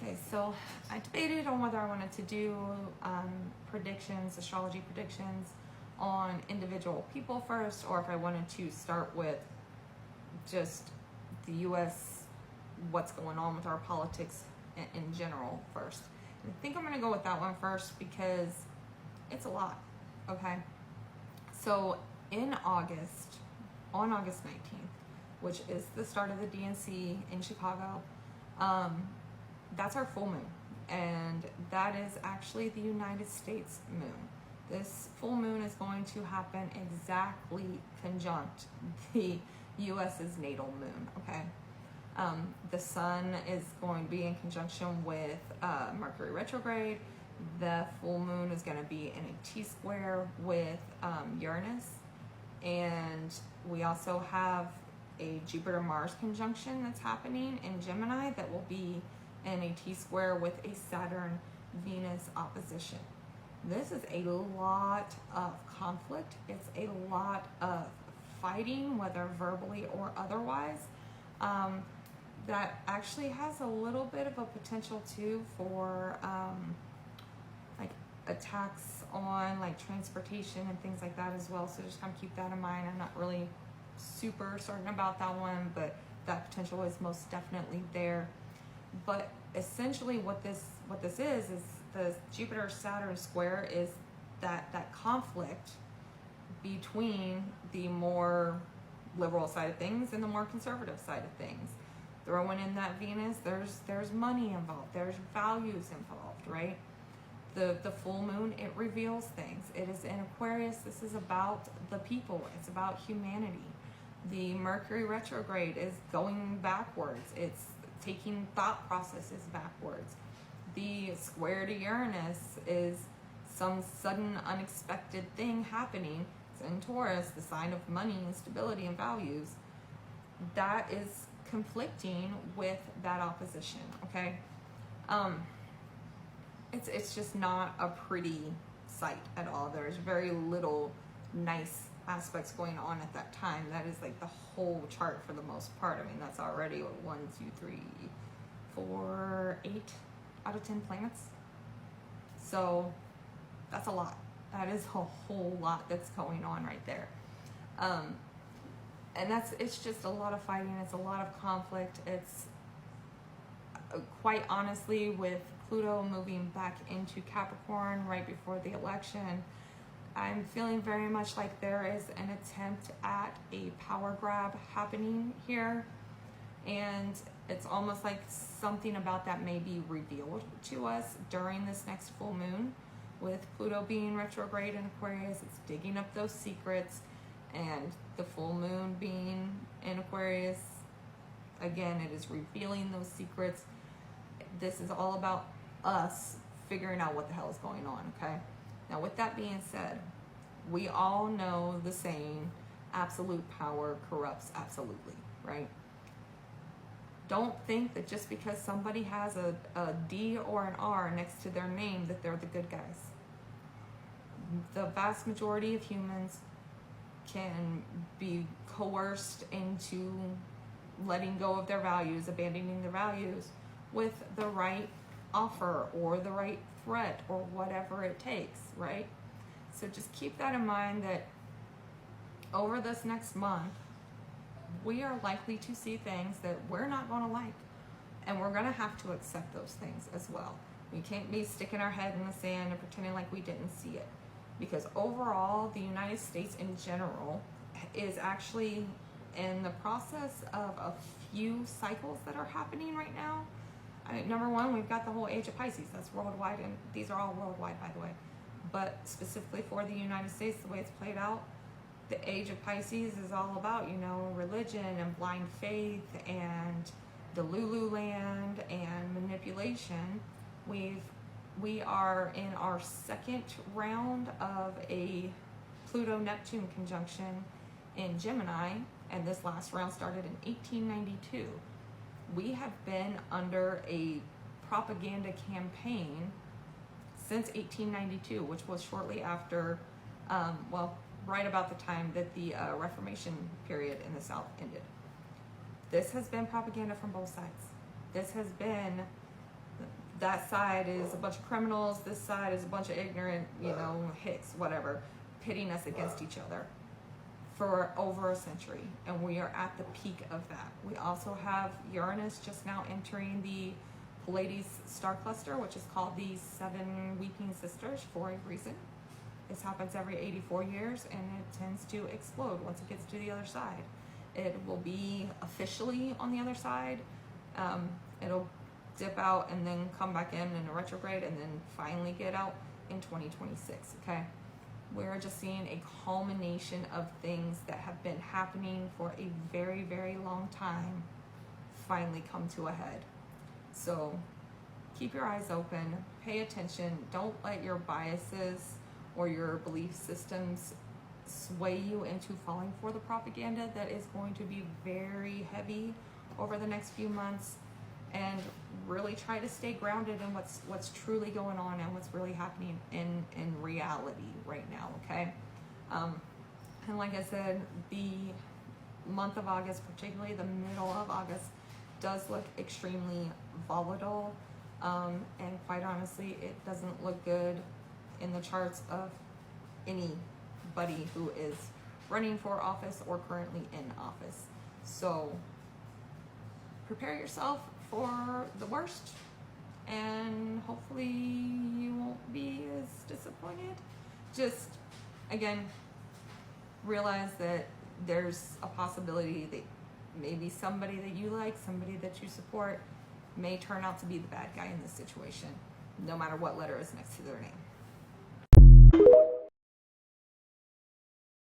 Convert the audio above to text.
Okay, so I debated on whether I wanted to do predictions, astrology predictions on individual people first, or if I wanted to start with just the US, what's going on with our politics in general first. And I think I'm going to go with that one first because it's a lot, okay? So in August, on August 19th, which is the start of the DNC in Chicago, that's our full moon, and that is actually the United States moon. This full moon is going to happen exactly conjunct the US's natal moon, okay? The sun is going to be in conjunction with Mercury retrograde. The full moon is going to be in a T-square with Uranus, and we also have a Jupiter-Mars conjunction that's happening in Gemini that will be in a T-square with a Saturn-Venus opposition. This is a lot of conflict. It's a lot of fighting, whether verbally or otherwise, that actually has a little bit of a potential too for like attacks on like transportation and things like that as well. So just kind of keep that in mind. I'm not really super certain about that one, but that potential is most definitely there. But essentially what this is the Jupiter-Saturn square is that conflict between the more liberal side of things and the more conservative side of things. Throwing in that Venus, there's money involved, there's values involved, right? The full moon, it reveals things. It is in Aquarius. This is about the people. It's about humanity. The Mercury retrograde is going backwards. It's taking thought processes backwards. The square to Uranus is some sudden unexpected thing happening. It's in Taurus, the sign of money and stability and values. That is conflicting with that opposition, okay? It's just not a pretty sight at all. There's very little nice aspects going on at that time. That is like the whole chart for the most part. I mean, that's already 1, 2, 3, 4, 8 out of 10 planets. So that's a lot. That is a whole lot that's going on right there. And it's just a lot of fighting. It's a lot of conflict. It's quite honestly, with Pluto moving back into Capricorn right before the election, I'm feeling very much like there is an attempt at a power grab happening here. And it's almost like something about that may be revealed to us during this next full moon. With Pluto being retrograde in Aquarius, it's digging up those secrets. And the full moon being in Aquarius, again, it is revealing those secrets. This is all about us figuring out what the hell is going on, okay? Now, with that being said, we all know the saying, absolute power corrupts absolutely, right? Don't think that just because somebody has a D or an R next to their name that they're the good guys. The vast majority of humans can be coerced into letting go of their values, abandoning their values with the right offer or the right threat or whatever it takes, right? So just keep that in mind, that over this next month, we are likely to see things that we're not going to like, and we're going to have to accept those things as well. We can't be sticking our head in the sand and pretending like we didn't see it, because overall, the United States in general is actually in the process of a few cycles that are happening right now. Number one, we've got the whole age of Pisces. That's worldwide, and these are all worldwide, by the way. But specifically for the United States, the way it's played out, the age of Pisces is all about, religion and blind faith and the Lululand and manipulation. We are in our second round of a Pluto-Neptune conjunction in Gemini, and this last round started in 1892. We have been under a propaganda campaign since 1892, which was shortly after, right about the time that the Reformation period in the South ended. This has been propaganda from both sides. This has been that side is a bunch of criminals, this side is a bunch of ignorant, hicks, whatever, pitting us against each other for over a century, and we are at the peak of that. We also have Uranus just now entering the Pleiades star cluster, which is called the Seven Weeping Sisters for a reason. This happens every 84 years, and it tends to explode once it gets to the other side. It will be officially on the other side. It'll dip out and then come back in a retrograde, and then finally get out in 2026, okay? We're just seeing a culmination of things that have been happening for a very, very long time finally come to a head. So keep your eyes open, pay attention, don't let your biases or your belief systems sway you into falling for the propaganda that is going to be very heavy over the next few months, and really try to stay grounded in what's truly going on and what's really happening in reality right now, okay? And like I said, the month of August, particularly the middle of August, does look extremely volatile, and quite honestly, it doesn't look good in the charts of anybody who is running for office or currently in office. So prepare yourself for the worst, and hopefully you won't be as disappointed. Just, again, realize that there's a possibility that maybe somebody that you like, somebody that you support, may turn out to be the bad guy in this situation, no matter what letter is next to their name.